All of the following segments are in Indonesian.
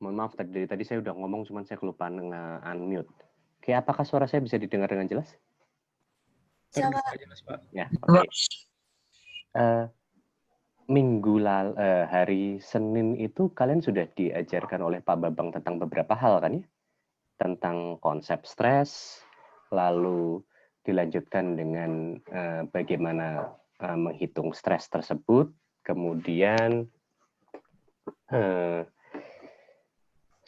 Mohon maaf dari tadi saya udah ngomong cuman saya kelupaan unmute. Oke, apakah suara saya bisa didengar dengan jelas? Terdengar jelas, Pak. Ya, oke. Hari Senin itu kalian sudah diajarkan oleh Pak Babang tentang beberapa hal kan ya? Tentang konsep stres, lalu dilanjutkan dengan bagaimana menghitung stres tersebut, kemudian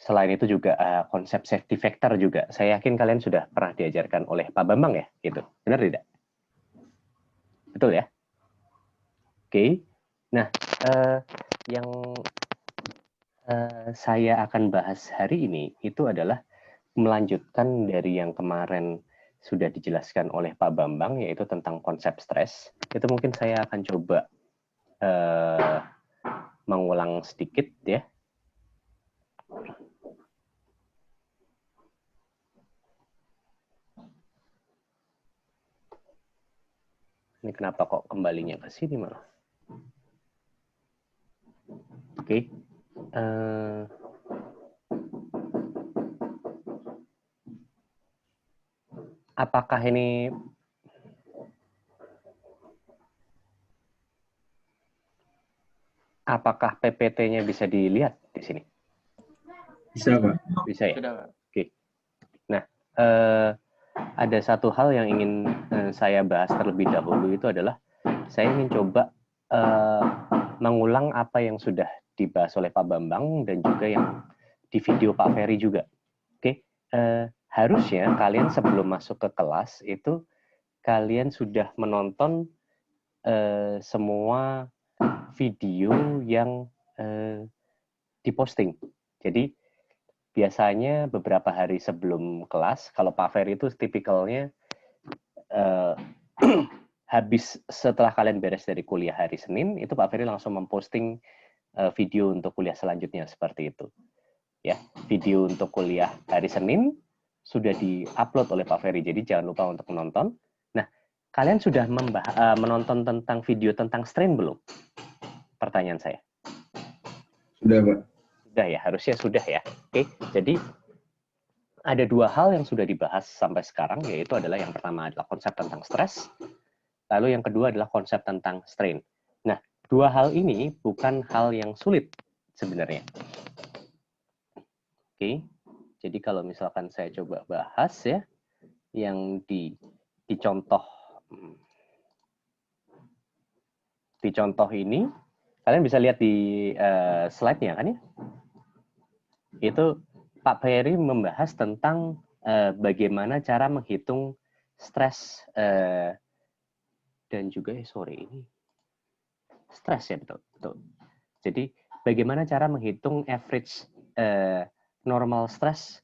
selain itu juga konsep safety factor juga. Saya yakin kalian sudah pernah diajarkan oleh Pak Bambang ya, gitu. Benar tidak? Betul ya? Oke. Nah, yang saya akan bahas hari ini itu adalah melanjutkan dari yang kemarin sudah dijelaskan oleh Pak Bambang, yaitu tentang konsep stres. Itu mungkin saya akan coba mengulang sedikit ya. Ini kenapa kok kembalinya ke sini malah? Oke. Apakah ini PPT-nya bisa dilihat di sini? Bisa, Pak. Bisa ya? Oke. Nah, ada satu hal yang ingin saya bahas terlebih dahulu itu adalah saya ingin coba mengulang apa yang sudah dibahas oleh Pak Bambang dan juga yang di video Pak Ferry juga. Oke, harusnya kalian sebelum masuk ke kelas itu kalian sudah menonton semua video yang diposting. Jadi biasanya beberapa hari sebelum kelas, kalau Pak Ferry itu tipikalnya habis setelah kalian beres dari kuliah hari Senin, itu Pak Ferry langsung memposting video untuk kuliah selanjutnya seperti itu. Ya, video untuk kuliah hari Senin sudah di-upload oleh Pak Ferry, jadi jangan lupa untuk menonton. Nah, kalian sudah menonton tentang video tentang strain belum? Pertanyaan saya. Sudah, Pak. Sudah ya, harusnya sudah ya. Oke, jadi ada dua hal yang sudah dibahas sampai sekarang, yaitu adalah yang pertama adalah konsep tentang stres, lalu yang kedua adalah konsep tentang strain. Nah, dua hal ini bukan hal yang sulit sebenarnya. Oke, jadi kalau misalkan saya coba bahas ya, yang di contoh ini, kalian bisa lihat di slide-nya kan ya? Itu Pak Ferry membahas tentang bagaimana cara menghitung stres dan juga ini stres ya, betul. Jadi bagaimana cara menghitung average normal stress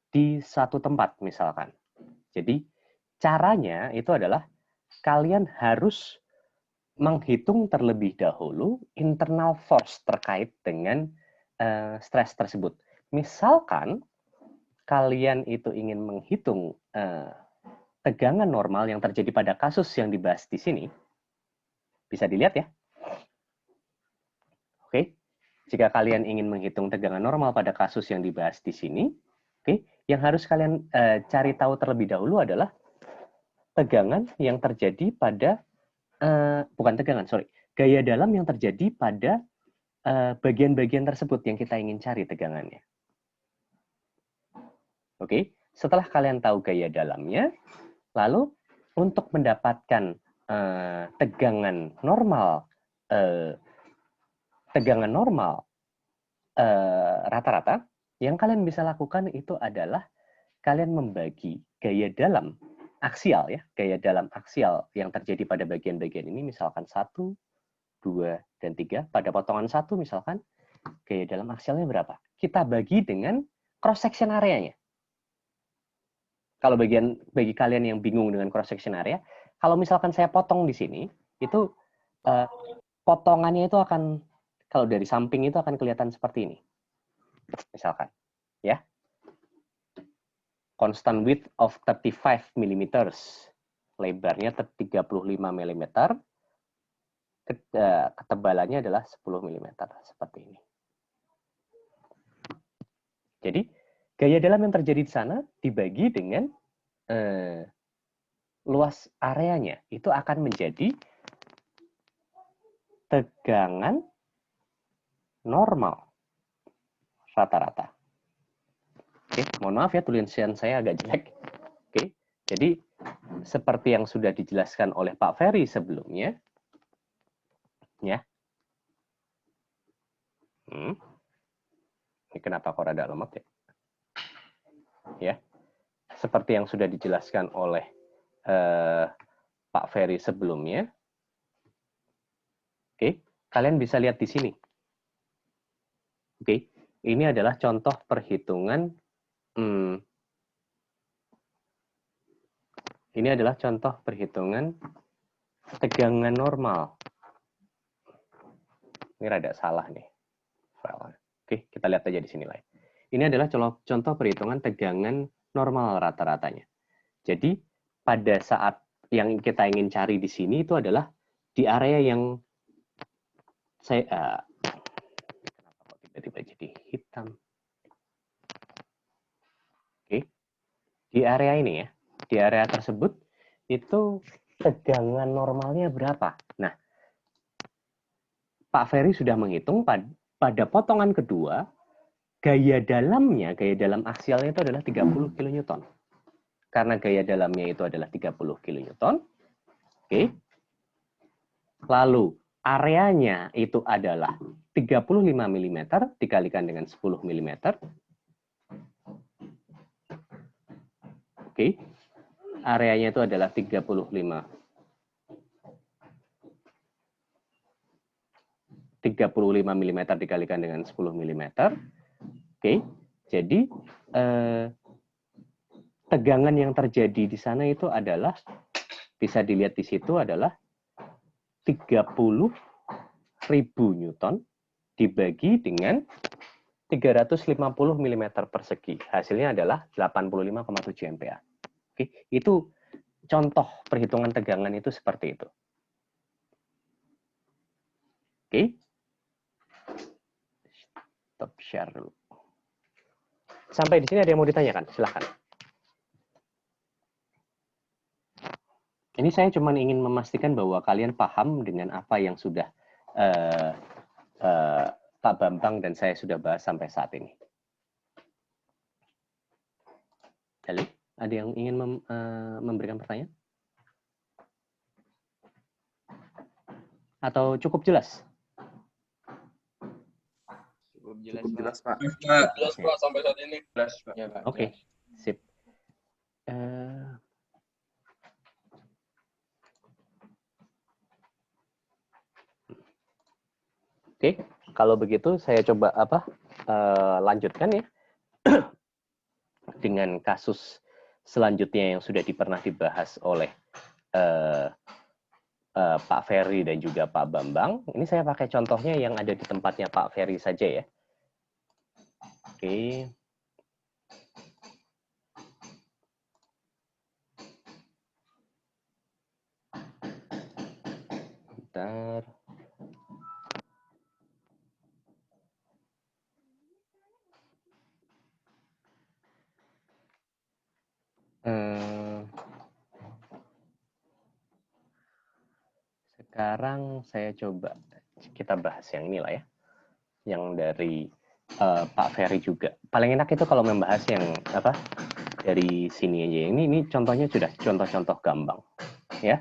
di satu tempat misalkan. Jadi caranya itu adalah kalian harus menghitung terlebih dahulu internal force terkait dengan stres tersebut. Misalkan kalian itu ingin menghitung tegangan normal yang terjadi pada kasus yang dibahas di sini, bisa dilihat ya. Oke, jika kalian ingin menghitung tegangan normal pada kasus yang dibahas di sini, oke, yang harus kalian cari tahu terlebih dahulu adalah tegangan yang terjadi pada bukan tegangan, gaya dalam yang terjadi pada bagian-bagian tersebut yang kita ingin cari tegangannya. Oke, setelah kalian tahu gaya dalamnya, lalu untuk mendapatkan tegangan normal rata-rata, yang kalian bisa lakukan itu adalah kalian membagi gaya dalam aksial ya, gaya dalam aksial yang terjadi pada bagian-bagian ini, misalkan 1, 2, dan 3, pada potongan 1 misalkan, gaya dalam aksialnya berapa? Kita bagi dengan cross-section area-nya. Kalau bagi kalian yang bingung dengan cross-section area, kalau misalkan saya potong di sini, itu potongannya itu akan, kalau dari samping itu akan kelihatan seperti ini. Misalkan, ya. Constant width of 35 mm, lebarnya 35 mm, ketebalannya adalah 10 mm, seperti ini. Jadi gaya dalam yang terjadi di sana dibagi dengan luas areanya. Itu akan menjadi tegangan normal rata-rata. Oke, mohon maaf ya tulisan saya agak jelek. Oke, jadi seperti yang sudah dijelaskan oleh Pak Ferry sebelumnya, ya. Ini kenapa kok rada lemot ya? Ya, seperti yang sudah dijelaskan oleh Pak Ferry sebelumnya. Oke, kalian bisa lihat di sini. Oke, ini adalah contoh perhitungan. Ini adalah contoh perhitungan tegangan normal. Ini rada salah nih. Oke, kita lihat aja di sini lah. Ini adalah contoh perhitungan tegangan normal rata-ratanya. Jadi, pada saat yang kita ingin cari di sini itu adalah di area yang saya... kenapa kok tiba-tiba jadi hitam? Oke, di area ini ya. Di area tersebut, itu tegangan normalnya berapa? Nah, Pak Ferry sudah menghitung pada potongan kedua, gaya dalam aksialnya itu adalah 30 kN. Karena gaya dalamnya itu adalah 30 kN. Oke. Lalu areanya itu adalah 35 mm dikalikan dengan 10 mm. Oke. Areanya itu adalah 35 mm dikalikan dengan 10 mm. Oke. Jadi tegangan yang terjadi di sana itu adalah, bisa dilihat di situ adalah 30.000 Newton dibagi dengan 350 mm persegi. Hasilnya adalah 85,7 MPa. Oke, itu contoh perhitungan tegangan itu seperti itu. Oke. Stop share dulu. Sampai di sini ada yang mau ditanyakan? Silahkan. Ini saya cuma ingin memastikan bahwa kalian paham dengan apa yang sudah Pak Bambang dan saya sudah bahas sampai saat ini. Halo, ada yang ingin memberikan pertanyaan? Atau cukup jelas? Cukup jelas, Pak. Jelas, Pak, sampai saat ini. Jelas, Pak. Ya, Pak. Oke, sip. Oke, kalau begitu saya coba lanjutkan ya dengan kasus selanjutnya yang sudah pernah dibahas oleh Pak Ferry dan juga Pak Bambang. Ini saya pakai contohnya yang ada di tempatnya Pak Ferry saja ya. Oke. Bentar. Sekarang saya coba kita bahas yang inilah ya, yang dari Pak Ferry juga. Paling enak itu kalau membahas yang apa dari sini aja. Ini contohnya sudah contoh-contoh gampang ya.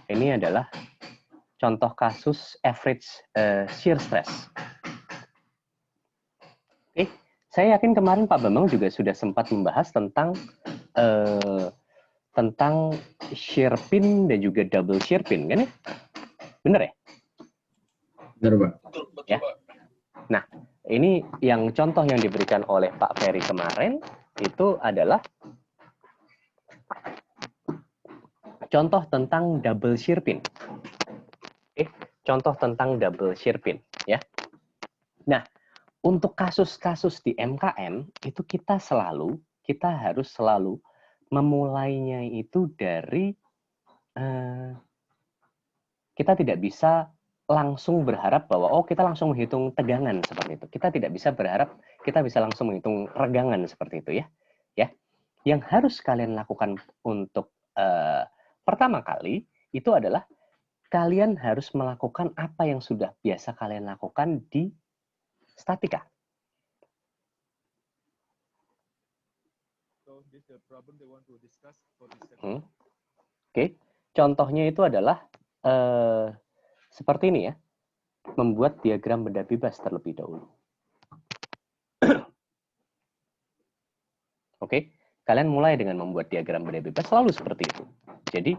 Ini adalah contoh kasus average shear stress. Oke, saya yakin kemarin Pak Bambang juga sudah sempat membahas tentang shear pin dan juga double shear pin, kan ya? Benar ya? Benar, Pak. Betul, Ya. Pak. Nah, ini yang contoh yang diberikan oleh Pak Ferry kemarin itu adalah contoh tentang double shear pin. Oke, contoh tentang double shear pin, ya. Nah, untuk kasus-kasus di MKM itu kita harus selalu memulainya itu dari kita tidak bisa langsung berharap bahwa oh kita langsung menghitung tegangan seperti itu. Kita tidak bisa berharap kita bisa langsung menghitung regangan seperti itu ya. Ya. Yang harus kalian lakukan untuk pertama kali itu adalah kalian harus melakukan apa yang sudah biasa kalian lakukan di statika. Oke. Contohnya itu adalah seperti ini ya. Membuat diagram benda bebas terlebih dahulu. Oke, kalian mulai dengan membuat diagram benda bebas selalu seperti itu. Jadi,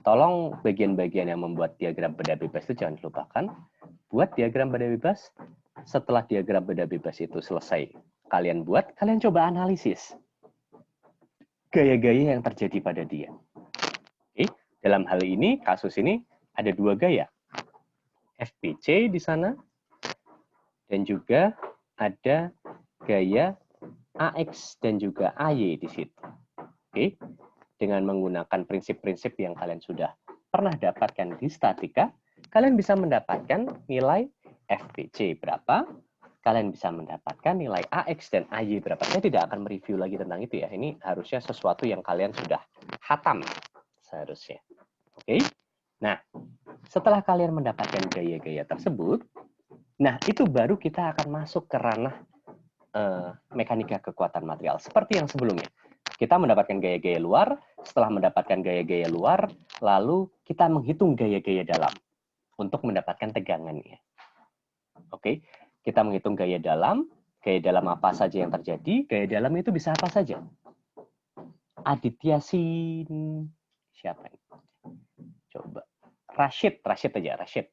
tolong bagian-bagian yang membuat diagram benda bebas itu jangan dilupakan. Buat diagram benda bebas. Setelah diagram benda bebas itu selesai, kalian buat, kalian coba analisis gaya-gaya yang terjadi pada dia. Oke, dalam hal ini, kasus ini ada 2 gaya. FBC di sana, dan juga ada gaya AX dan juga AY di situ. Oke, dengan menggunakan prinsip-prinsip yang kalian sudah pernah dapatkan di statika, kalian bisa mendapatkan nilai FBC berapa, kalian bisa mendapatkan nilai AX dan AY berapa. Saya tidak akan mereview lagi tentang itu ya, ini harusnya sesuatu yang kalian sudah hatam seharusnya. Oke, nah setelah kalian mendapatkan gaya-gaya tersebut, nah itu baru kita akan masuk ke ranah mekanika kekuatan material. Seperti yang sebelumnya. Kita mendapatkan gaya-gaya luar, setelah mendapatkan gaya-gaya luar, lalu kita menghitung gaya-gaya dalam untuk mendapatkan tegangannya. Oke, kita menghitung gaya dalam apa saja yang terjadi, gaya dalam itu bisa apa saja. Aditya Sin, siapa ini? Coba. Rashid aja, Rashid.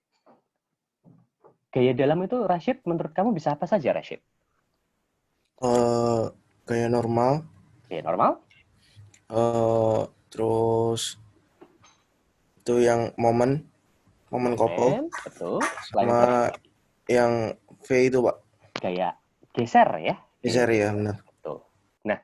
Gaya dalam itu, Rashid, menurut kamu bisa apa saja, Rashid? Gaya normal. Gaya normal? Terus itu yang momen couple. Betul. Sama yang V itu, Pak. Gaya geser ya? Geser ya, benar. Betul. Nah,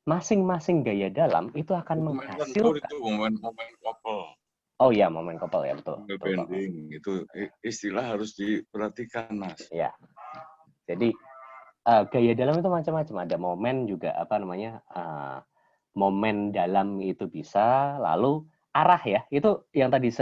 masing-masing gaya dalam itu akan menghasilkan. Itu momen couple. Oh iya, momen couple ya, betul. Bending itu istilah harus diperhatikan, Mas. Ya. Jadi gaya dalam itu macam-macam. Ada momen juga apa namanya? Momen dalam itu bisa, lalu arah ya. Itu yang tadi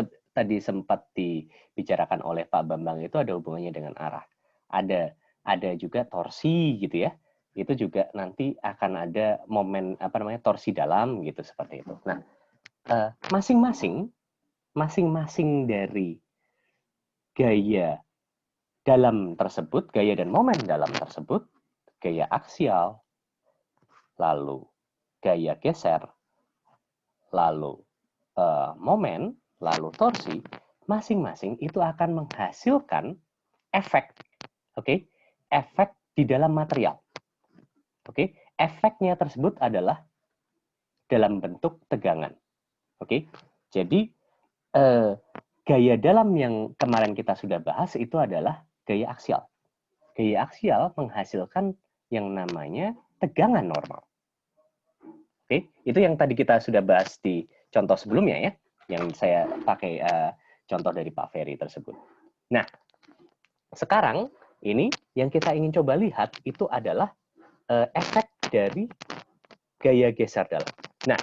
sempat dibicarakan oleh Pak Bambang itu ada hubungannya dengan arah. Ada juga torsi gitu ya. Itu juga nanti akan ada momen apa namanya? Torsi dalam gitu seperti itu. Nah, masing-masing dari gaya dalam tersebut, gaya dan momen dalam tersebut, gaya aksial, lalu gaya geser, lalu momen, lalu torsi, masing-masing itu akan menghasilkan efek, oke? Efek di dalam material. Oke? Efeknya tersebut adalah dalam bentuk tegangan. Oke? Jadi gaya dalam yang kemarin kita sudah bahas itu adalah gaya aksial. Gaya aksial menghasilkan yang namanya tegangan normal. Oke, itu yang tadi kita sudah bahas di contoh sebelumnya ya, yang saya pakai contoh dari Pak Ferry tersebut. Nah, sekarang ini yang kita ingin coba lihat itu adalah efek dari gaya geser dalam. Nah,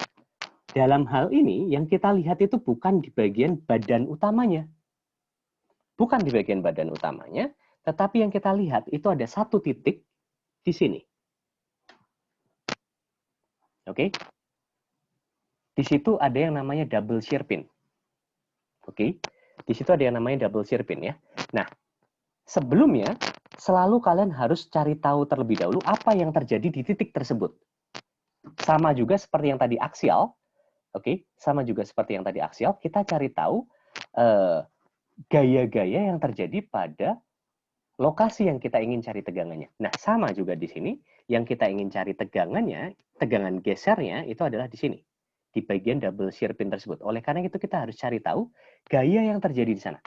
dalam hal ini yang kita lihat itu bukan di bagian badan utamanya. Bukan di bagian badan utamanya, tetapi yang kita lihat itu ada satu titik di sini. Oke? Di situ ada yang namanya double shear pin. Oke? Di situ ada yang namanya double shear pin ya. Nah, sebelumnya selalu kalian harus cari tahu terlebih dahulu apa yang terjadi di titik tersebut. Sama juga seperti yang tadi aksial. Oke? Sama juga seperti yang tadi aksial, kita cari tahu gaya-gaya yang terjadi pada lokasi yang kita ingin cari tegangannya. Nah, sama juga di sini, yang kita ingin cari tegangannya, tegangan gesernya itu adalah di sini, di bagian double shear pin tersebut. Oleh karena itu kita harus cari tahu gaya yang terjadi di sana.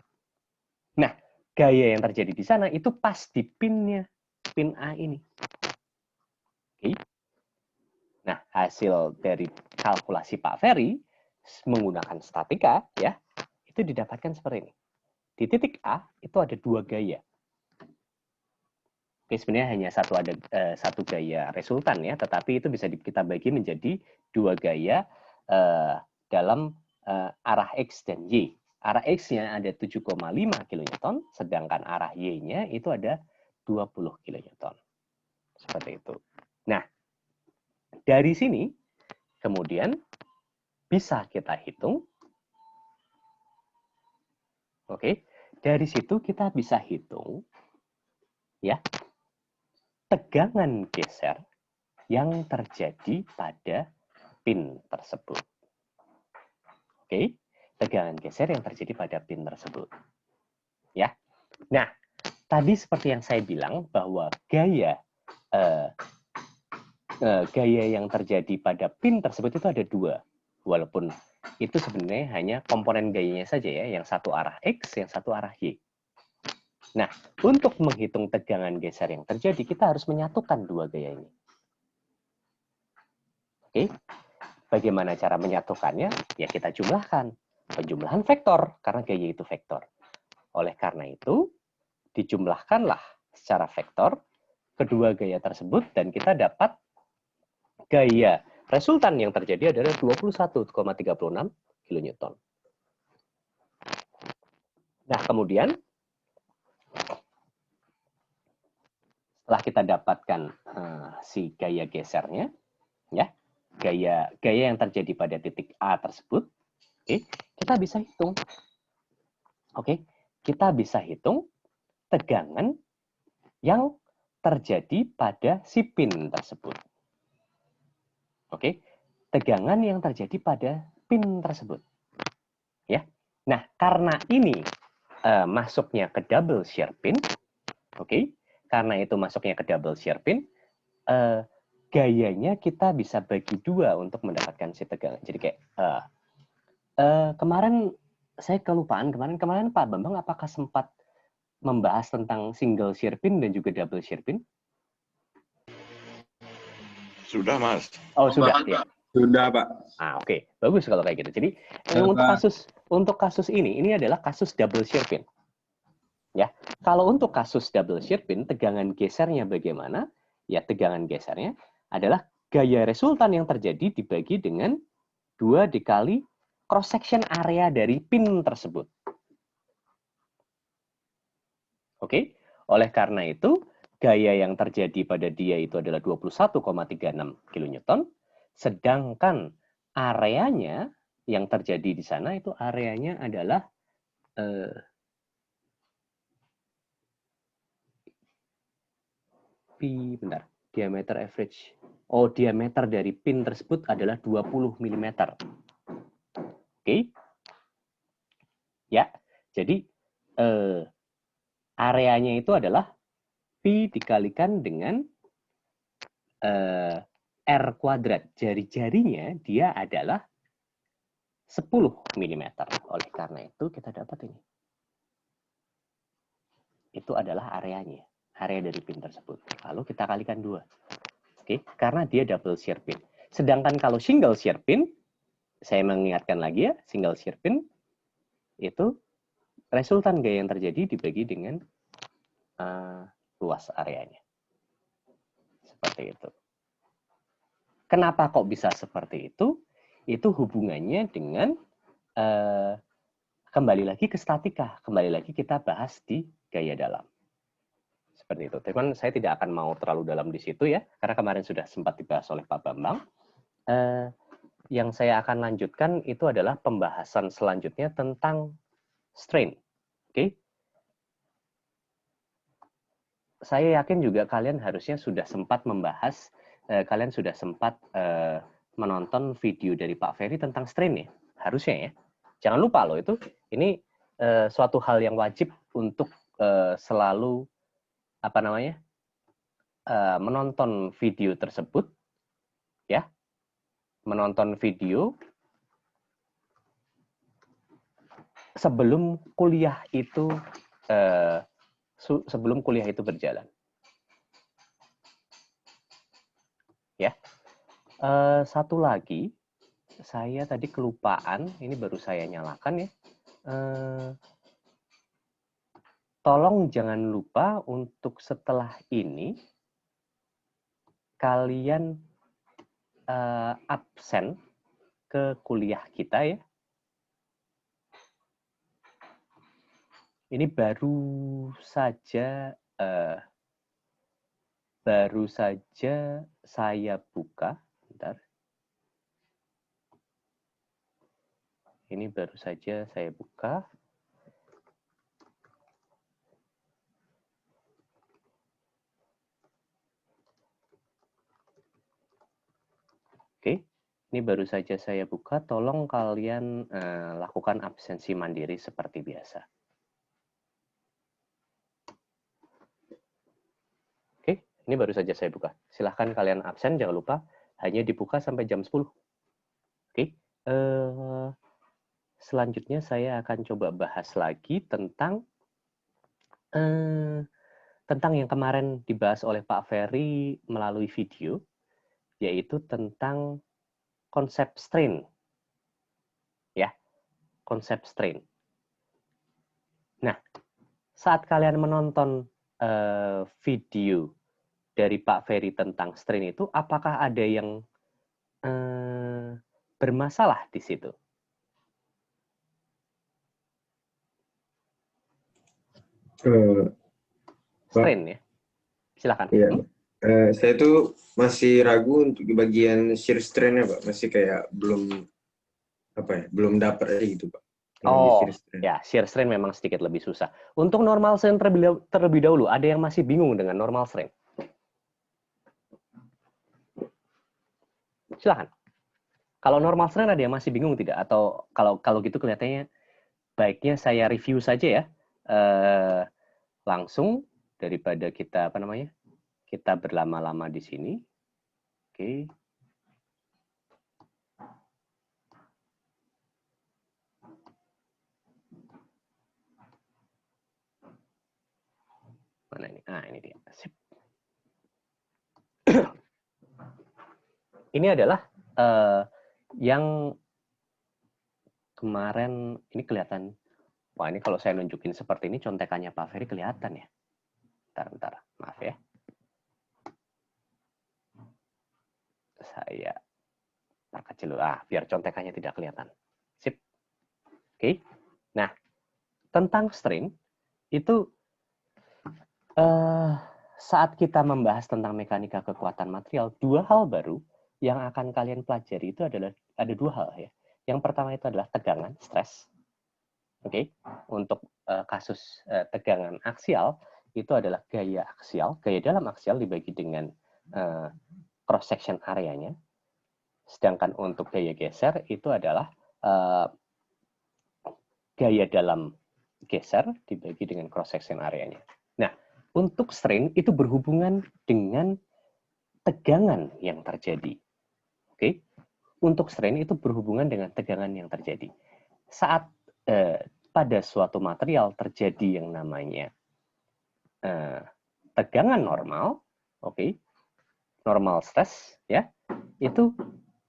Nah, gaya yang terjadi di sana itu pas di pinnya, pin A ini. Oke. Nah, hasil dari kalkulasi Pak Ferry menggunakan statika ya, itu didapatkan seperti ini. di titik A itu ada dua gaya. Oke, sebenarnya hanya satu gaya resultan ya, tetapi itu bisa kita bagi menjadi dua gaya dalam arah X dan Y. Arah X-nya ada 7,5 kN, sedangkan arah Y-nya itu ada 20 kN. Seperti itu. Nah, dari sini kemudian bisa kita hitung. Oke, dari situ kita bisa hitung ya tegangan geser yang terjadi pada pin tersebut. Oke, tegangan geser yang terjadi pada pin tersebut. Ya. Nah, tadi seperti yang saya bilang bahwa gaya yang terjadi pada pin tersebut itu ada dua. Walaupun itu sebenarnya hanya komponen gayanya saja ya, yang satu arah X, yang satu arah Y. Nah, untuk menghitung tegangan geser yang terjadi, kita harus menyatukan dua gaya ini. Oke, bagaimana cara menyatukannya? Ya kita jumlahkan. Penjumlahan vektor, karena gaya itu vektor. Oleh karena itu, dijumlahkanlah secara vektor kedua gaya tersebut, dan kita dapat gaya resultan yang terjadi adalah 21,36 kN. Nah, kemudian setelah kita dapatkan si gaya gesernya, ya, gaya yang terjadi pada titik A tersebut, oke, kita bisa hitung. Oke, kita bisa hitung tegangan yang terjadi pada si pin tersebut. Oke, tegangan yang terjadi pada pin tersebut. Ya. Nah, karena ini masuknya ke double shear pin, oke, karena itu masuknya ke double shear pin, gayanya kita bisa bagi dua untuk mendapatkan si tegangan. Jadi kayak kemarin saya kelupaan, kemarin Pak Bambang apakah sempat membahas tentang single shear pin dan juga double shear pin? Sudah, Mas. Oh, sudah ya. Sudah, Pak. Oke. Bagus kalau kayak gitu. Jadi untuk kasus ini adalah kasus double shear pin. Ya. Kalau untuk kasus double shear pin, tegangan gesernya bagaimana? Ya, tegangan gesernya adalah gaya resultan yang terjadi dibagi dengan 2 dikali cross section area dari pin tersebut. Oke. Oleh karena itu, gaya yang terjadi pada dia itu adalah 21,36 kN, sedangkan areanya yang terjadi di sana itu areanya adalah diameter average. Oh, diameter dari pin tersebut adalah 20 mm. Oke. Ya. Jadi areanya itu adalah Pi dikalikan dengan R kuadrat. Jari-jarinya dia adalah 10 mm. Oleh karena itu kita dapat ini. Itu adalah areanya. Area dari pin tersebut. Lalu kita kalikan 2. Oke, karena dia double shear pin. Sedangkan kalau single shear pin, saya mengingatkan lagi ya, single shear pin itu resultan gaya yang terjadi dibagi dengan luas areanya. Seperti itu. Kenapa kok bisa seperti itu? Itu hubungannya dengan kembali lagi ke statika. Kembali lagi kita bahas di gaya dalam. Seperti itu. Cuman saya tidak akan mau terlalu dalam di situ ya, karena kemarin sudah sempat dibahas oleh Pak Bambang. Yang saya akan lanjutkan itu adalah pembahasan selanjutnya tentang strain. Oke. Saya yakin juga kalian harusnya sudah sempat membahas, kalian sudah sempat menonton video dari Pak Ferry tentang strain ya. Harusnya ya. Jangan lupa loh itu, ini suatu hal yang wajib untuk selalu menonton video tersebut, ya, menonton video sebelum kuliah itu berjalan, ya. Satu lagi, saya tadi kelupaan, ini baru saya nyalakan ya. tolong jangan lupa untuk setelah ini kalian absen ke kuliah kita ya. Ini baru saja saya buka. Bentar. Ini baru saja saya buka. Oke, ini baru saja saya buka. Tolong kalian lakukan absensi mandiri seperti biasa. Oke, ini baru saja saya buka. Silahkan kalian absen, jangan lupa hanya dibuka sampai jam 10. Oke, selanjutnya saya akan coba bahas lagi tentang yang kemarin dibahas oleh Pak Ferry melalui video, yaitu tentang konsep strain. Ya, konsep strain. Nah, saat kalian menonton video dari Pak Ferry tentang strain itu, apakah ada yang bermasalah di situ? Strain ya, silakan. Iya. Saya tuh masih ragu untuk di bagian shear strain-nya, Pak. Masih kayak belum dapat aja gitu, Pak. Oh, ya, shear strain memang sedikit lebih susah. Untuk normal strain terlebih dahulu, ada yang masih bingung dengan normal strain? Silakan. Kalau normal strain ada yang masih bingung tidak? Atau kalau gitu kelihatannya baiknya saya review saja ya, langsung daripada kita kita berlama-lama di sini. Oke. Mana ini? Ah, ini dia. Sip. Ini adalah yang kemarin ini kelihatan. Wah, ini kalau saya nunjukin seperti ini contekannya Pak Ferry kelihatan ya. Bentar. Maaf ya. Saya perkecil dulu. Biar contekannya tidak kelihatan. Sip. Oke. Nah, tentang strain itu saat kita membahas tentang mekanika kekuatan material, dua hal baru yang akan kalian pelajari itu adalah ada dua hal ya. Yang pertama itu adalah tegangan, stres. Oke. Untuk kasus tegangan aksial itu adalah gaya aksial, gaya dalam aksial dibagi dengan cross section areanya. Sedangkan untuk gaya geser itu adalah gaya dalam geser dibagi dengan cross section areanya. Nah, untuk strain itu berhubungan dengan tegangan yang terjadi. Oke. Untuk strain itu berhubungan dengan tegangan yang terjadi. Saat pada suatu material terjadi yang namanya tegangan normal, oke, normal stress, ya, itu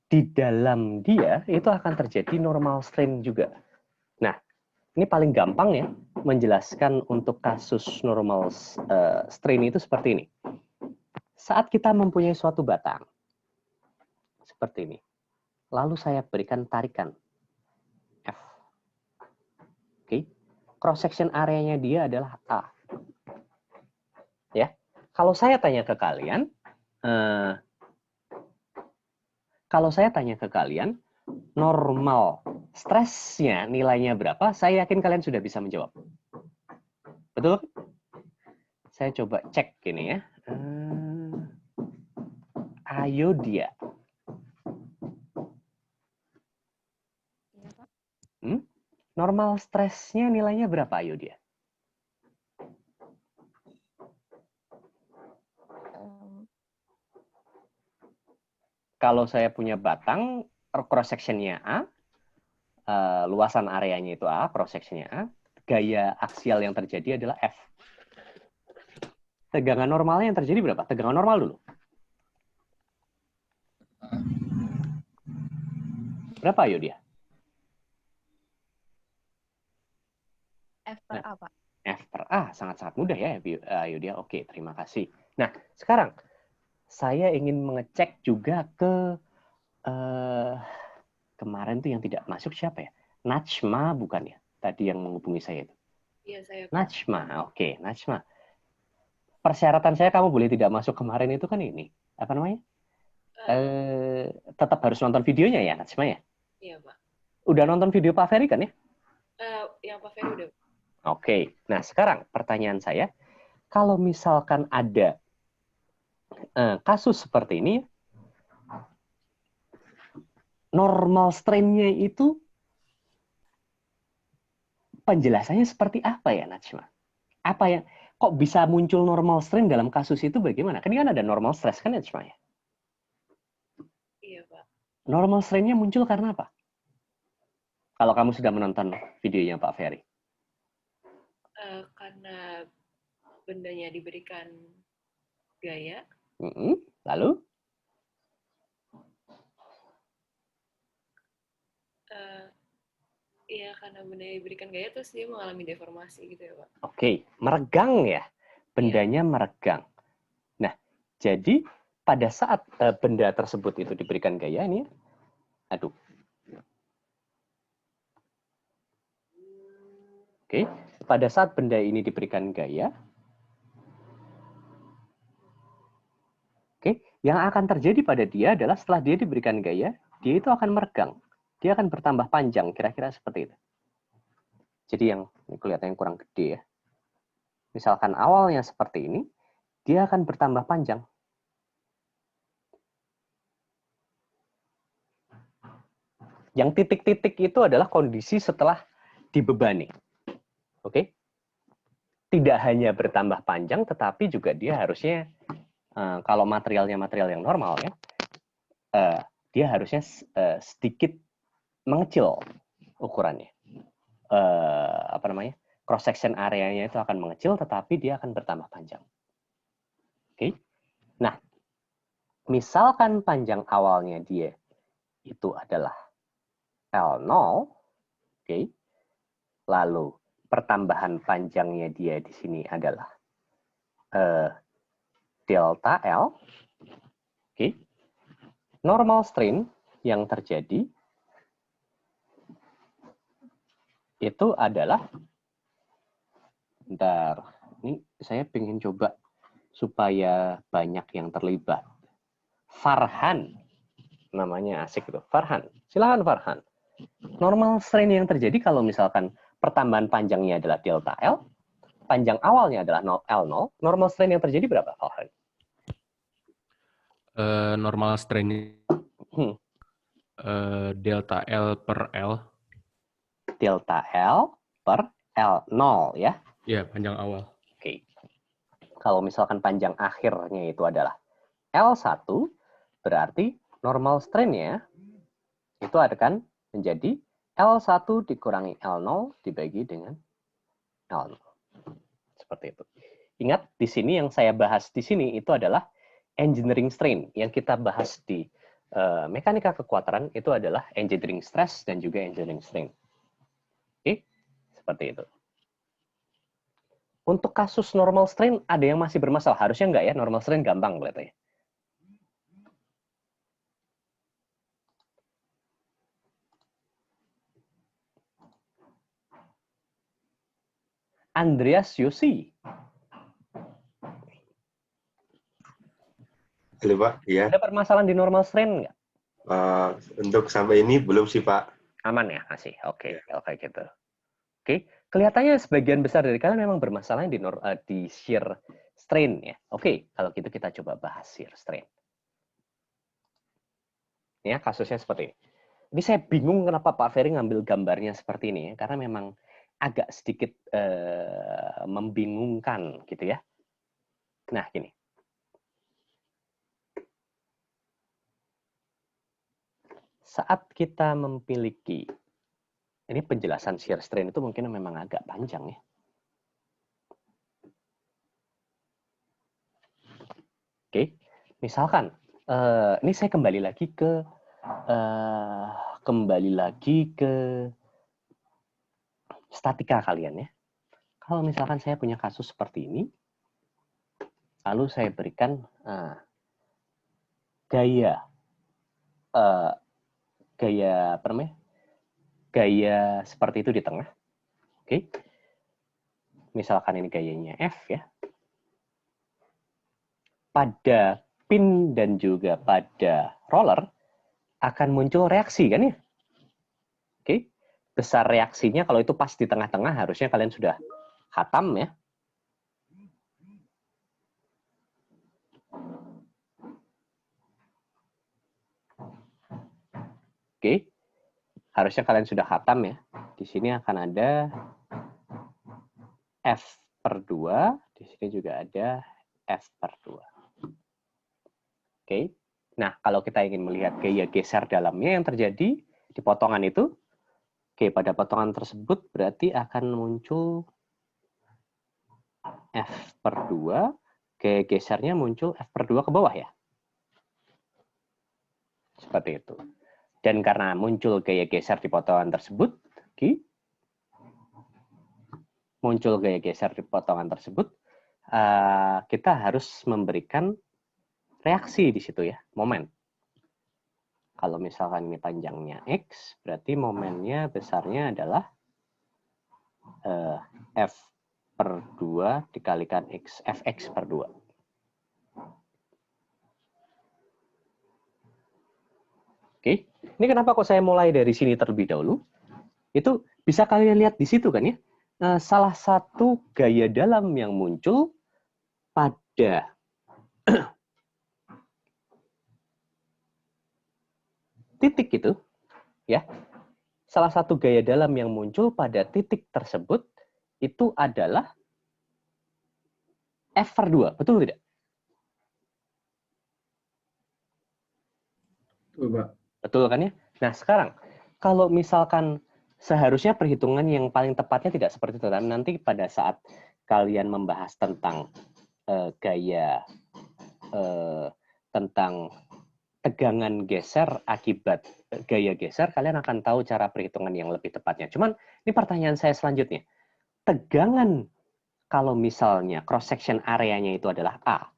di dalam dia itu akan terjadi normal strain juga. Nah, ini paling gampang ya menjelaskan untuk kasus normal strain itu seperti ini. Saat kita mempunyai suatu batang seperti ini, lalu saya berikan tarikan F. Oke, cross section areanya dia adalah A. Ya, kalau saya tanya ke kalian, normal stresnya nilainya berapa? Saya yakin kalian sudah bisa menjawab. Betul? Saya coba cek gini ya. Ayo dia. Normal stresnya nilainya berapa? Ayo dia. Kalau saya punya batang, cross sectionnya A, luasan areanya itu A, cross sectionnya A, gaya aksial yang terjadi adalah F. Tegangan normalnya yang terjadi berapa? Tegangan normal dulu. Berapa ayo dia? F per A, Pak. F per A sangat-sangat mudah ya, Yudia. Oke, terima kasih. Nah, sekarang saya ingin mengecek juga ke kemarin tuh yang tidak masuk siapa ya? Najma bukan ya? Tadi yang menghubungi saya itu. Iya, saya Pak. Najma, oke, Najma. Persyaratan saya kamu boleh tidak masuk kemarin itu kan ini. Apa namanya? Tetap harus nonton videonya ya, Najma ya? Iya, Pak. Udah nonton video Pak Ferry kan ya? Yang Pak Ferry udah. Oke, nah sekarang pertanyaan saya, kalau misalkan ada kasus seperti ini, normal strain-nya itu penjelasannya seperti apa ya, Najma? Apa yang kok bisa muncul normal strain dalam kasus itu bagaimana? Kan ini kan ada normal stress kan, Najma ya? Iya, Pak. Normal strain-nya muncul karena apa? Kalau kamu sudah menonton videonya Pak Ferry. Karena bendanya diberikan gaya. Lalu? Iya, karena bendanya diberikan gaya terus dia mengalami deformasi gitu ya, Pak. Oke, meregang ya. Bendanya meregang. Nah, jadi pada saat benda tersebut itu diberikan gaya ini, aduh. Oke, pada saat benda ini diberikan gaya, oke, yang akan terjadi pada dia adalah setelah dia diberikan gaya, dia itu akan meregang. Dia akan bertambah panjang, kira-kira seperti itu. Jadi yang ini kelihatan yang kurang gede ya. Misalkan awalnya seperti ini, dia akan bertambah panjang. Yang titik-titik itu adalah kondisi setelah dibebani. Oke? Tidak hanya bertambah panjang, tetapi juga dia harusnya, kalau materialnya material yang normal ya, dia harusnya sedikit mengecil ukurannya. Cross section areanya itu akan mengecil, tetapi dia akan bertambah panjang. Oke? Nah, misalkan panjang awalnya dia itu adalah L0, oke? Lalu pertambahan panjangnya dia di sini adalah delta L, oke? Normal strain yang terjadi itu adalah, bentar, ini saya pengen coba supaya banyak yang terlibat. Farhan, namanya asik itu, Farhan. Silakan Farhan. Normal strain yang terjadi kalau misalkan pertambahan panjangnya adalah delta L, panjang awalnya adalah L0, normal strain yang terjadi berapa, Farhan? Normal strain delta L per L. Delta L per L0 ya? Iya, panjang awal. Oke. Kalau misalkan panjang akhirnya itu adalah L1, berarti normal strain-nya itu akan menjadi L1 dikurangi L0 dibagi dengan L0. Seperti itu. Ingat, di sini yang saya bahas di sini itu adalah engineering strain. Yang kita bahas di mekanika kekuatan itu adalah engineering stress dan juga engineering strain. Oke, seperti itu. Untuk kasus normal strain, ada yang masih bermasalah. Harusnya enggak ya, normal strain gampang kelihatannya. Andreas Yosi. Halo Pak, ya. Ada permasalahan di normal strain enggak? Untuk sampai ini belum sih Pak. Aman ya, masih. Oke, oke gitu. Oke, kelihatannya sebagian besar dari kalian memang bermasalah di shear strain ya. Oke, kalau gitu kita coba bahas shear strain. Ya, kasusnya seperti ini. Ini saya bingung kenapa Pak Ferry ngambil gambarnya seperti ini ya, karena memang agak sedikit membingungkan gitu ya. Nah, gini. Saat kita memiliki, ini penjelasan shear strain itu mungkin memang agak panjang ya. Oke, misalkan ini saya kembali lagi ke statika kalian ya. Kalau misalkan saya punya kasus seperti ini, lalu saya berikan gaya apa namanya? Gaya seperti itu di tengah. Oke. Misalkan ini gayanya F ya. Pada pin dan juga pada roller akan muncul reaksi kan ya? Oke. Besar reaksinya kalau itu pas di tengah-tengah harusnya kalian sudah khatam ya. Oke. Harusnya kalian sudah khatam ya. Di sini akan ada F per 2. Di sini juga ada F per 2. Oke. Nah, kalau kita ingin melihat gaya geser dalamnya yang terjadi di potongan itu, oke, pada potongan tersebut berarti akan muncul F per 2. Gaya gesernya muncul F per 2 ke bawah ya. Seperti itu. Dan karena muncul gaya geser di potongan tersebut, oke, muncul gaya geser di potongan tersebut, kita harus memberikan reaksi di situ ya, momen. Kalau misalkan ini panjangnya X, berarti momennya besarnya adalah F per 2 dikalikan X, Fx per 2. Oke, ini kenapa kok saya mulai dari sini terlebih dahulu? Itu bisa kalian lihat di situ kan ya. Salah satu gaya dalam yang muncul pada titik itu, ya. Salah satu gaya dalam yang muncul pada titik tersebut itu adalah F per 2, betul tidak? Betul, Pak. Betul kan ya? Nah, sekarang kalau misalkan seharusnya perhitungan yang paling tepatnya tidak seperti itu. Nanti pada saat kalian membahas tentang gaya tentang tegangan geser akibat gaya geser, kalian akan tahu cara perhitungan yang lebih tepatnya. Cuman ini pertanyaan saya selanjutnya. Tegangan kalau misalnya cross section areanya itu adalah A.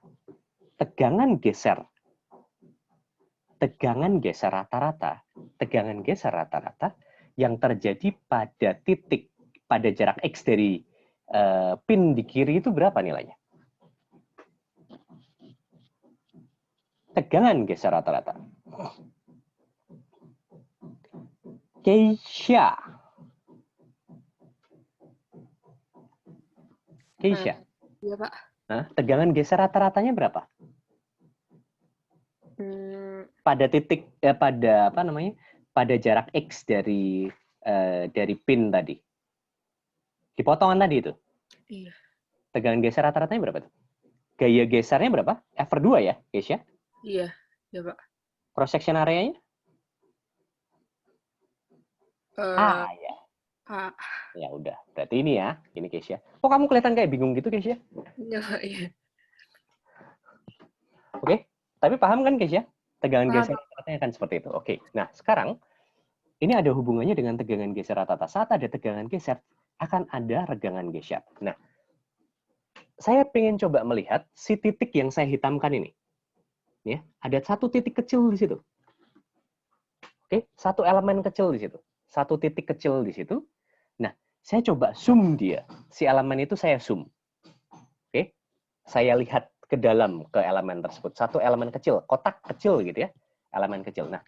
Tegangan geser rata-rata yang terjadi pada titik, pada jarak X dari pin di kiri itu berapa nilainya? Tegangan geser rata-rata. Keisha. Iya, Pak. Nah, tegangan geser rata-ratanya berapa? Pada titik pada apa namanya? Pada jarak X dari pin tadi. Di potongan tadi itu. Iya. Tegangan geser rata-ratanya berapa tuh? Gaya gesernya berapa? F per 2 ya, Keisha? Iya, ya, Pak. Cross section areanya? A ya. A. Ya udah, berarti ini ya, ini Keisha. Kok kamu kelihatan kayak bingung gitu, Keisha? Iya, Pak. Iya. Oke, tapi paham kan Keisha? Tegangan Paham. geser rata-ratanya kan seperti itu. Oke, nah sekarang ini ada hubungannya dengan tegangan geser rata-rata. Saat ada tegangan geser, akan ada regangan geser. Nah, saya pengen coba melihat si titik yang saya hitamkan ini. Ya, ada satu titik kecil di situ. Oke, satu elemen kecil di situ. Satu titik kecil di situ. Nah, saya coba zoom dia. Si elemen itu saya zoom. Oke, saya lihat ke dalam ke elemen tersebut. Satu elemen kecil, kotak kecil gitu ya. Elemen kecil. Nah,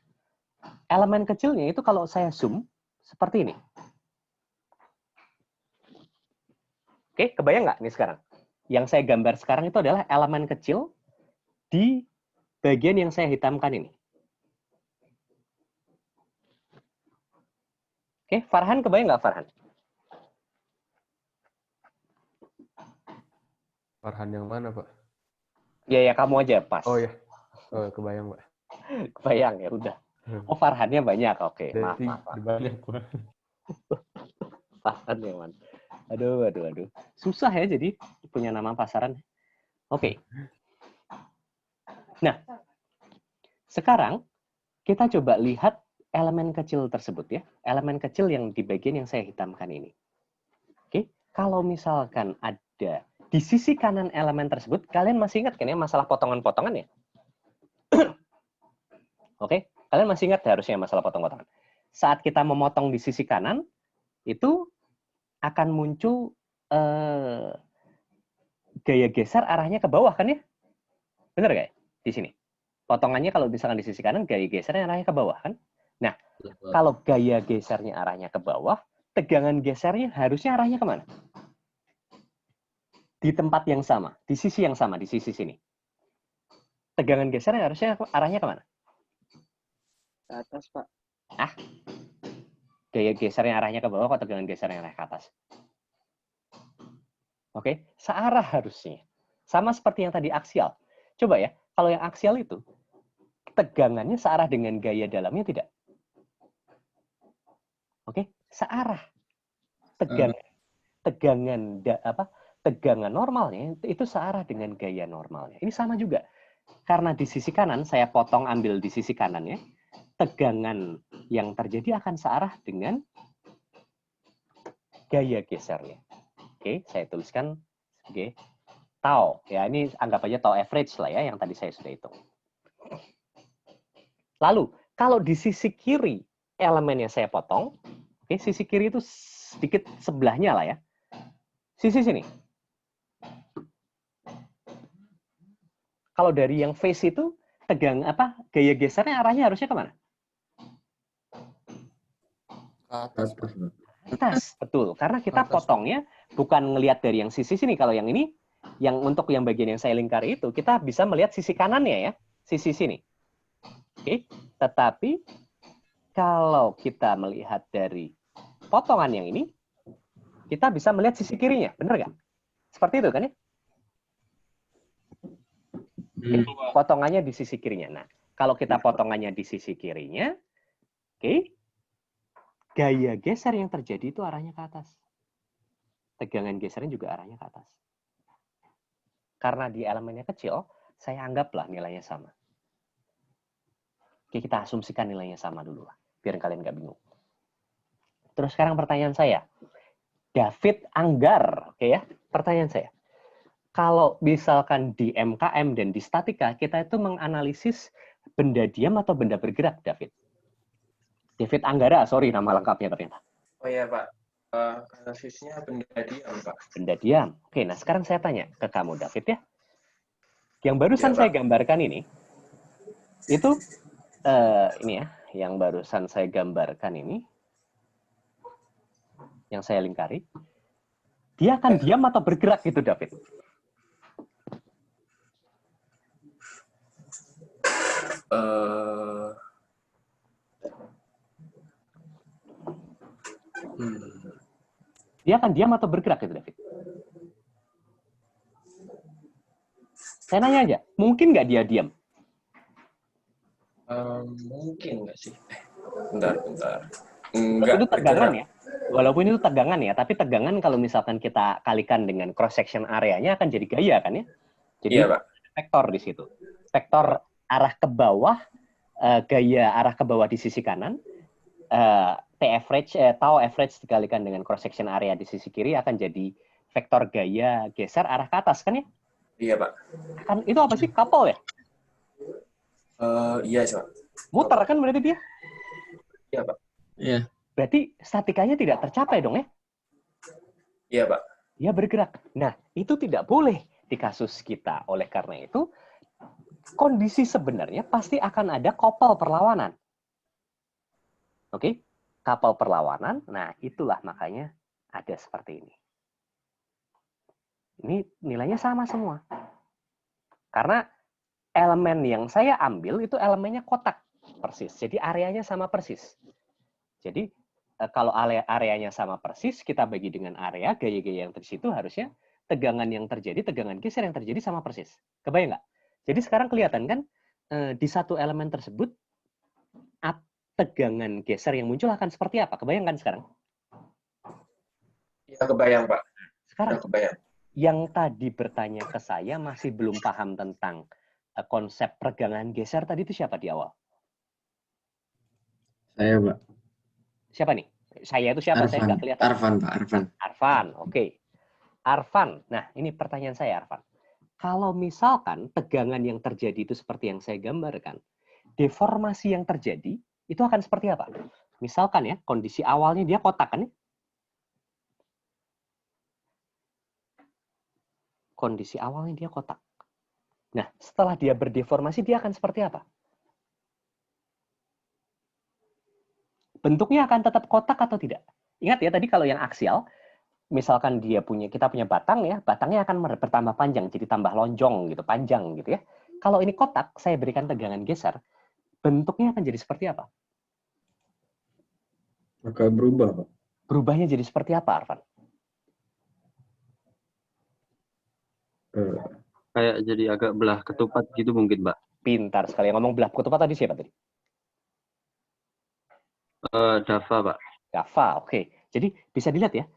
elemen kecilnya itu kalau saya zoom seperti ini. Oke, kebayang nggak nih sekarang? Yang saya gambar sekarang itu adalah elemen kecil di bagian yang saya hitamkan ini. Oke, Farhan kebayang nggak Farhan? Farhan yang mana, Pak? Ya, kamu aja pas. Oh ya, kebayang, Pak. Kebayang ya udah. Oh, Farhannya banyak. Oke, maaf. Banyak, Pak. Farhan yang mana? Aduh. Susah ya jadi punya nama pasaran. Oke. Nah, sekarang kita coba lihat elemen kecil tersebut ya. Elemen kecil yang di bagian yang saya hitamkan ini. Oke. Kalau misalkan ada di sisi kanan elemen tersebut, kalian masih ingat kan ya masalah potongan-potongan ya? Oke, kalian masih ingat harusnya masalah potong-potongan. Saat kita memotong di sisi kanan, itu akan muncul gaya geser arahnya ke bawah kan ya? Bener gak ya? Di sini. Potongannya kalau misalkan di sisi kanan, gaya gesernya arahnya ke bawah kan? Nah, kalau gaya gesernya arahnya ke bawah, tegangan gesernya harusnya arahnya kemana? Di tempat yang sama, di sisi yang sama, di sisi sini. Tegangan gesernya harusnya arahnya kemana? Ke atas, Pak. Gaya gesernya arahnya ke bawah, kok tegangan gesernya arahnya ke atas? Oke, searah harusnya. Sama seperti yang tadi aksial. Coba ya, kalau yang aksial itu, tegangannya searah dengan gaya dalamnya tidak? Oke, searah. Tegangan normalnya itu searah dengan gaya normalnya. Ini sama juga. Karena di sisi kanan, saya potong ambil di sisi kanannya, tegangan yang terjadi akan searah dengan gaya gesernya. Oke, saya tuliskan sebagai tau. Ya, ini anggap aja tau average lah ya, yang tadi saya sudah hitung. Lalu, kalau di sisi kiri elemen yang saya potong, oke, sisi kiri itu sedikit sebelahnya lah ya. Sisi sini. Kalau dari yang face itu, gaya gesernya arahnya harusnya kemana? Atas, betul. Karena kita potongnya bukan ngelihat dari yang sisi sini. Kalau yang ini, yang untuk yang bagian yang saya lingkari itu, kita bisa melihat sisi kanannya ya, sisi sini. Oke, tetapi kalau kita melihat dari potongan yang ini, kita bisa melihat sisi kirinya, benar nggak? Seperti itu kan ya? Oke, potongannya di sisi kirinya. Nah, kalau kita potongannya di sisi kirinya, oke, gaya geser yang terjadi itu arahnya ke atas. Tegangan gesernya juga arahnya ke atas. Karena di elemennya kecil, saya anggaplah nilainya sama. Oke, kita asumsikan nilainya sama dulu lah, biar kalian nggak bingung. Terus sekarang pertanyaan saya, David Anggar, oke ya, pertanyaan saya. Kalau misalkan di MKM dan di statika, kita itu menganalisis benda diam atau benda bergerak, David? David Anggara, sorry nama lengkapnya ternyata. Oh iya, Pak. Analisisnya benda diam, Pak. Benda diam. Oke, nah sekarang saya tanya ke kamu, David ya. Yang barusan Ya, saya gambarkan ini, itu ini ya, yang barusan saya gambarkan ini, yang saya lingkari, dia akan diam atau bergerak gitu, David? Dia akan diam atau bergerak gitu, David? Saya nanya aja, mungkin nggak dia diam? Mungkin nggak sih? Bentar. Walaupun itu tegangan ya. Walaupun itu tegangan ya, tapi tegangan kalau misalkan kita kalikan dengan cross section areanya akan jadi gaya kan ya. Jadi Iya, Pak. vektor di situ. Vektor arah ke bawah, gaya arah ke bawah di sisi kanan, tau average dikalikan dengan cross section area di sisi kiri akan jadi vektor gaya geser arah ke atas kan ya? Iya, Pak. Kan itu apa sih? Couple ya? Iya, Pak. Muter kan berarti dia? Iya, Pak. Iya. Berarti statikanya tidak tercapai dong ya? Iya, Pak. Dia bergerak. Nah, itu tidak boleh di kasus kita. Oleh karena itu, kondisi sebenarnya pasti akan ada couple perlawanan. Oke? Couple perlawanan, nah itulah makanya ada seperti ini. Ini nilainya sama semua. Karena elemen yang saya ambil itu elemennya kotak persis. Jadi areanya sama persis. Jadi kalau areanya sama persis, kita bagi dengan area, gaya-gaya yang terjadi itu harusnya tegangan yang terjadi, tegangan geser yang terjadi sama persis. Kebayang nggak? Jadi sekarang kelihatan kan, di satu elemen tersebut, tegangan geser yang muncul akan seperti apa? Kebayang kan sekarang? Iya, kebayang, Pak. Sekarang, Kebayang. yang tadi bertanya ke saya masih belum paham tentang konsep pergangan geser tadi itu siapa di awal? Saya, Pak. Siapa nih? Saya itu siapa? Saya nggak kelihatan. Arfan, Pak. Arfan. Arfan, oke. Arfan. Nah, ini pertanyaan saya, Arfan. Kalau misalkan tegangan yang terjadi itu seperti yang saya gambarkan, deformasi yang terjadi itu akan seperti apa? Misalkan ya, kondisi awalnya dia kotak kan ya? Kondisi awalnya dia kotak. Nah, setelah dia berdeformasi, dia akan seperti apa? Bentuknya akan tetap kotak atau tidak? Ingat ya, tadi kalau yang aksial, misalkan kita punya batang ya, batangnya akan bertambah panjang, jadi tambah lonjong gitu, panjang gitu ya. Kalau ini kotak, saya berikan tegangan geser, bentuknya akan jadi seperti apa? Maka berubah, Pak. Berubahnya jadi seperti apa, Arfan? Kayak jadi agak belah ketupat gitu mungkin, Mbak. Pintar sekali. Yang ngomong belah ketupat tadi siapa tadi? Dava, Pak. Dava, oke. Jadi bisa dilihat ya,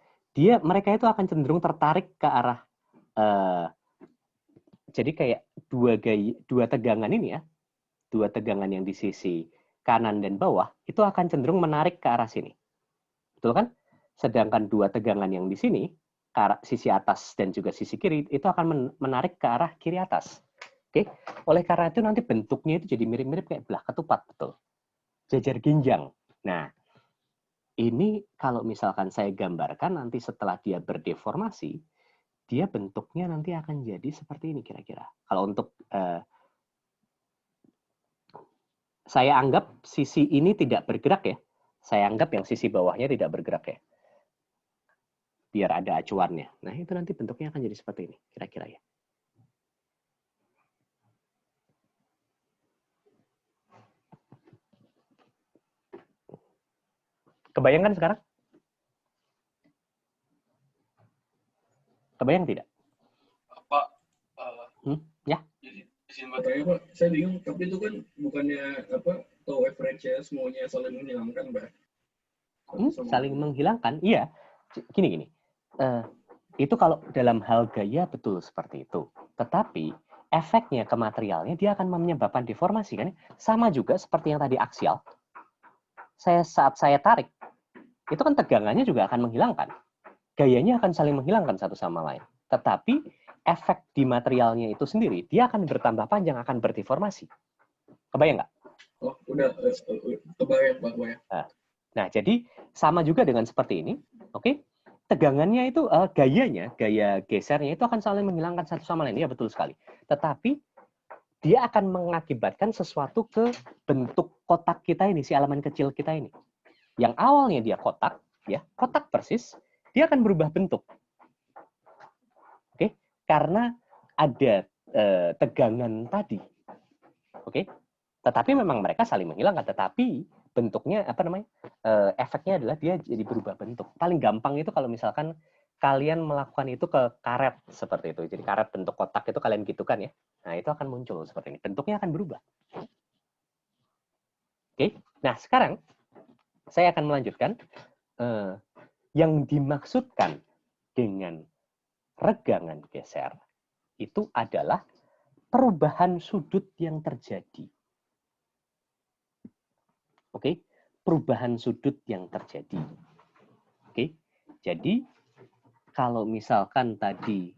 mereka itu akan cenderung tertarik ke arah jadi kayak dua tegangan ini ya, dua tegangan yang di sisi kanan dan bawah itu akan cenderung menarik ke arah sini, betul kan? Sedangkan dua tegangan yang di sini, ke arah sisi atas dan juga sisi kiri itu akan menarik ke arah kiri atas. Oke, oleh karena itu nanti bentuknya itu jadi mirip-mirip kayak belah ketupat, betul? Jajar ginjang. Nah, ini kalau misalkan saya gambarkan nanti setelah dia berdeformasi, dia bentuknya nanti akan jadi seperti ini kira-kira. Kalau untuk saya anggap sisi ini tidak bergerak ya. Saya anggap yang sisi bawahnya tidak bergerak ya. Biar ada acuannya. Nah, itu nanti bentuknya akan jadi seperti ini kira-kira ya. Kebayang kan sekarang? Kebayang tidak? Pak, Ya. jadi izin bertanya Pak, saya bingung, tapi itu kan bukannya tau average-nya semuanya saling menghilangkan, Pak? Saling menghilangkan, iya. Gini. Itu kalau dalam hal gaya betul seperti itu. Tetapi efeknya ke materialnya dia akan menyebabkan deformasi kan? Sama juga seperti yang tadi aksial. Saat saya tarik, itu kan tegangannya juga akan menghilangkan. Gayanya akan saling menghilangkan satu sama lain. Tetapi efek di materialnya itu sendiri, dia akan bertambah panjang, akan berdeformasi. Kebayang nggak? Oh, udah kebayang, Pak. Nah, jadi sama juga dengan seperti ini. Oke? Tegangannya itu, gaya gesernya itu akan saling menghilangkan satu sama lain. Ya, betul sekali. Tetapi dia akan mengakibatkan sesuatu ke bentuk kotak kita ini, si elemen kecil kita ini. Yang awalnya dia kotak, ya, kotak persis, dia akan berubah bentuk. Oke? Karena ada tegangan tadi. Oke? Tetapi memang mereka saling menghilangkan, tetapi bentuknya efeknya adalah dia jadi berubah bentuk. Paling gampang itu kalau misalkan kalian melakukan itu ke karet seperti itu. Jadi karet bentuk kotak itu kalian gitukan ya. Nah, itu akan muncul seperti ini. Bentuknya akan berubah. Oke. Nah, sekarang saya akan melanjutkan yang dimaksudkan dengan regangan geser itu adalah perubahan sudut yang terjadi. Oke, perubahan sudut yang terjadi. Oke, jadi kalau misalkan tadi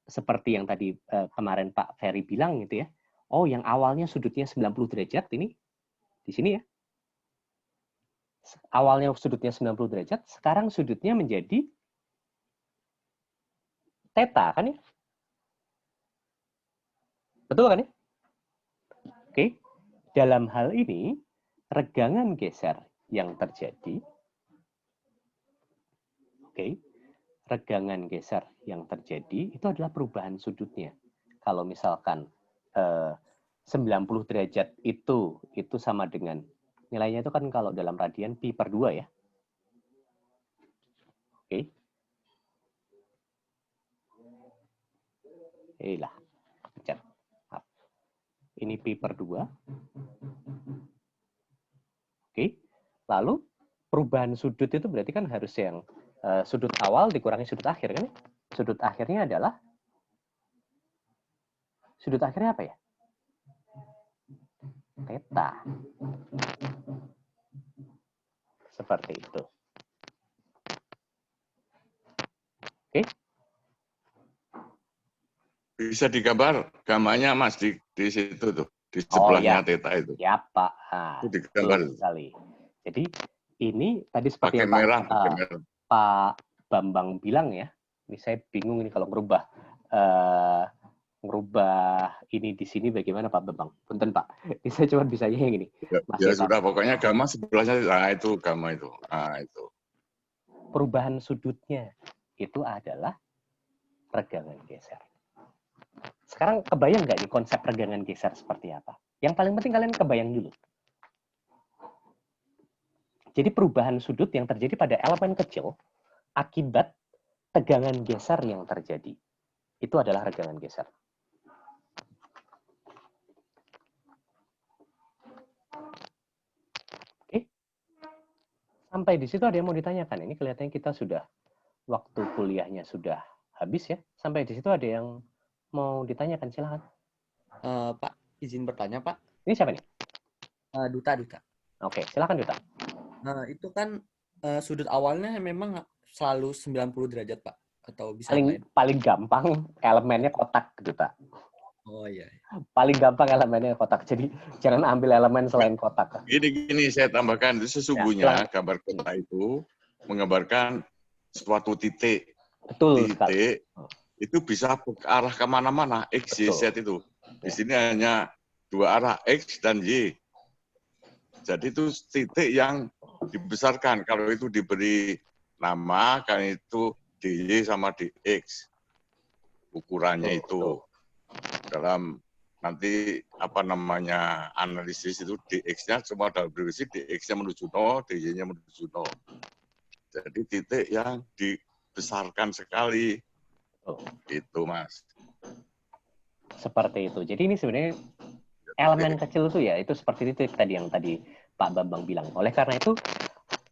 seperti yang tadi kemarin Pak Ferry bilang gitu ya, oh yang awalnya sudutnya 90 derajat ini di sini ya. Awalnya sudutnya 90 derajat, sekarang sudutnya menjadi theta kan ya? Betul kan ya? Oke. Dalam hal ini, regangan geser yang terjadi, regangan geser yang terjadi itu adalah perubahan sudutnya. Kalau misalkan 90 derajat itu sama dengan, nilainya itu kan kalau dalam radian pi/2 ya. Oke. Lah, pencet. Ini pi/2. Oke. Lalu perubahan sudut itu berarti kan harus yang sudut awal dikurangi sudut akhir kan? Sudut akhirnya adalah apa ya? Theta. Seperti itu. bisa digambar gamanya Mas di situ tuh, di Oh sebelahnya ya, theta itu. ya Pak. Nah, Itu digambar betul itu. sekali. Jadi ini tadi seperti Pakai yang merah, pakai merah. Pak Bambang bilang ya. Ini saya bingung ini kalau ngerubah ini di sini bagaimana Pak Bambang? Punten Pak. Ini saya cuma bisa yang ini. Ya sudah, pokoknya gamma sebelahnya, nah itu gamma itu. Nah itu. Perubahan sudutnya itu adalah regangan geser. Sekarang kebayang nggak nih konsep regangan geser seperti apa? Yang paling penting kalian kebayang dulu. Jadi perubahan sudut yang terjadi pada elemen kecil akibat tegangan geser yang terjadi. Itu adalah regangan geser. Oke. Sampai di situ ada yang mau ditanyakan. Ini kelihatannya kita sudah, waktu kuliahnya sudah habis ya. Sampai di situ ada yang mau ditanyakan, silahkan. Pak, izin bertanya Pak. Ini siapa nih? Duta. Oke, silahkan Duta. Itu kan sudut awalnya memang selalu 90 derajat Pak? Atau bisa paling gampang elemennya kotak, Duta. Oh iya. Paling gampang elemennya kotak. Jadi jangan ambil elemen selain kotak. Gini saya tambahkan, sesungguhnya gambar kotak itu menggambarkan suatu titik. Betul titik itu bisa ke arah kemana-mana, X, Y, Z itu. Di sini hanya dua arah, X dan Y. Jadi itu titik yang dibesarkan. Kalau itu diberi nama, kan itu DY sama DX. Ukurannya itu. Dalam nanti analisis itu DX-nya cuma dalam berisi DX-nya menuju 0, DY-nya menuju 0. Jadi titik yang dibesarkan sekali. Itu Mas. Seperti itu. Jadi ini sebenarnya elemen kecil itu ya, itu seperti itu tadi yang tadi Pak Bambang bilang. Oleh karena itu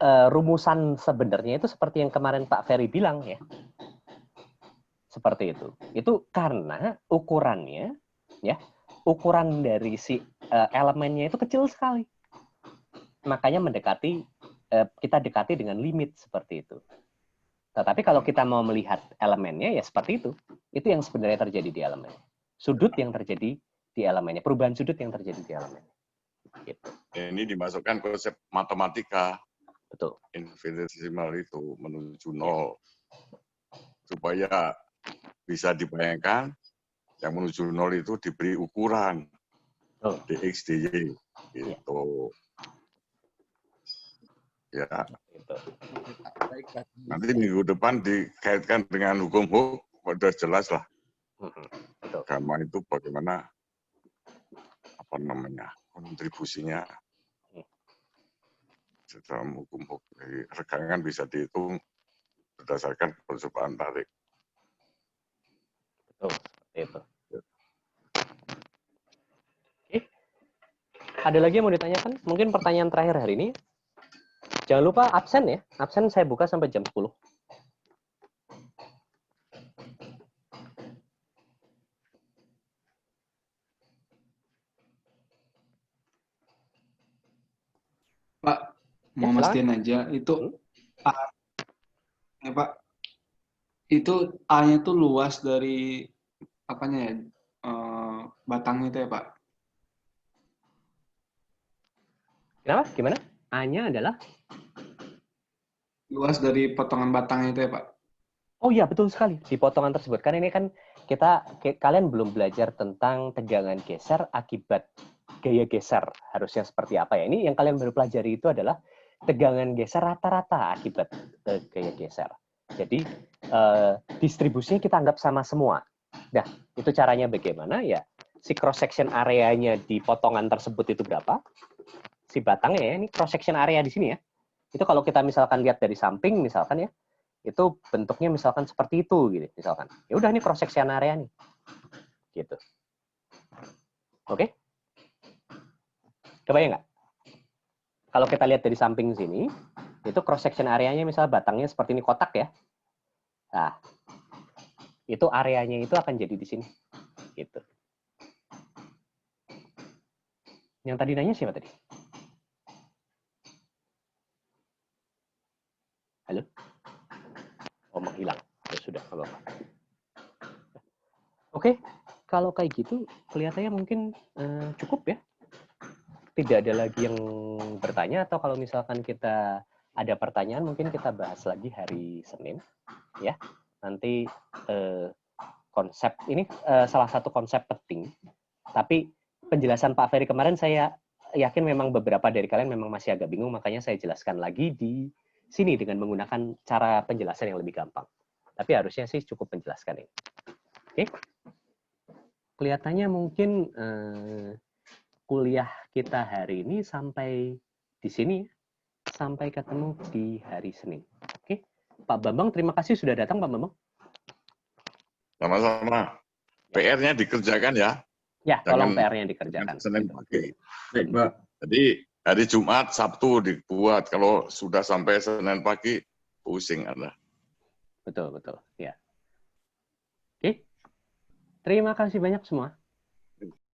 rumusan sebenarnya itu seperti yang kemarin Pak Ferry bilang ya. Seperti itu. Itu karena ukurannya ya, ukuran dari si elemennya itu kecil sekali. Makanya kita dekati dengan limit seperti itu. Tetapi kalau kita mau melihat elemennya ya seperti itu. Itu yang sebenarnya terjadi di elemen. Sudut yang terjadi di elemennya, perubahan sudut yang terjadi di elemennya. Gitu. Ini dimasukkan konsep matematika. Betul. Infinitesimal itu menuju 0. Supaya bisa dibayangkan yang menuju 0 itu diberi ukuran dx dy gitu. Ya. Nanti minggu depan dikaitkan dengan hukum Hooke, sudah jelas lah. Gamma itu bagaimana kontribusinya dalam hukum Hooke. Regangan bisa dihitung berdasarkan percobaan tarik. Betul, seperti itu. Oke. Ada lagi yang mau ditanyakan? Mungkin pertanyaan terakhir hari ini. Jangan lupa absen ya. Absen saya buka sampai jam 10. Pak, mau mastiin aja itu Pak, itu A-nya itu luas dari apanya ya, batangnya itu ya Pak? Kenapa? Gimana? A-nya adalah? Luas dari potongan batangnya itu ya Pak? Oh iya, betul sekali. Di potongan tersebut. Karena ini kan kalian belum belajar tentang tegangan geser akibat gaya geser. Harusnya seperti apa ya? Ini yang kalian baru pelajari itu adalah tegangan geser rata-rata akibat gaya geser. Jadi distribusinya kita anggap sama semua. Nah, itu caranya bagaimana? Ya, si cross-section areanya di potongan tersebut itu berapa? Si batangnya ya, ini cross-section area di sini ya. Itu kalau kita misalkan lihat dari samping misalkan ya, itu bentuknya misalkan seperti itu gitu misalkan. Ya udah ini cross section area nih. Gitu. Oke? Kebayang nggak? Kalau kita lihat dari samping sini, itu cross section areanya misal batangnya seperti ini kotak ya. Nah, itu areanya itu akan jadi di sini. Gitu. Yang tadi nanya siapa tadi? Halo? Oh, menghilang. Ya sudah, apa-apa. Oke. kalau kayak gitu kelihatannya mungkin cukup ya. Tidak ada lagi yang bertanya, atau kalau misalkan kita ada pertanyaan mungkin kita bahas lagi hari Senin ya. Nanti konsep ini salah satu konsep penting, tapi penjelasan Pak Ferry kemarin saya yakin memang beberapa dari kalian memang masih agak bingung, makanya saya jelaskan lagi di sini dengan menggunakan cara penjelasan yang lebih gampang. Tapi harusnya sih cukup menjelaskan ini. Oke. Kelihatannya mungkin kuliah kita hari ini sampai di sini. Sampai ketemu di hari Senin. Oke. Pak Bambang, terima kasih sudah datang, Pak Bambang. Sama-sama. PR-nya dikerjakan ya. Ya, tolong PR-nya dikerjakan. Senin pagi. Baik, Pak. Jadi hari Jumat, Sabtu dibuat. Kalau sudah sampai Senin pagi, pusing Anda. Betul, betul. Ya. Oke. Terima kasih banyak semua.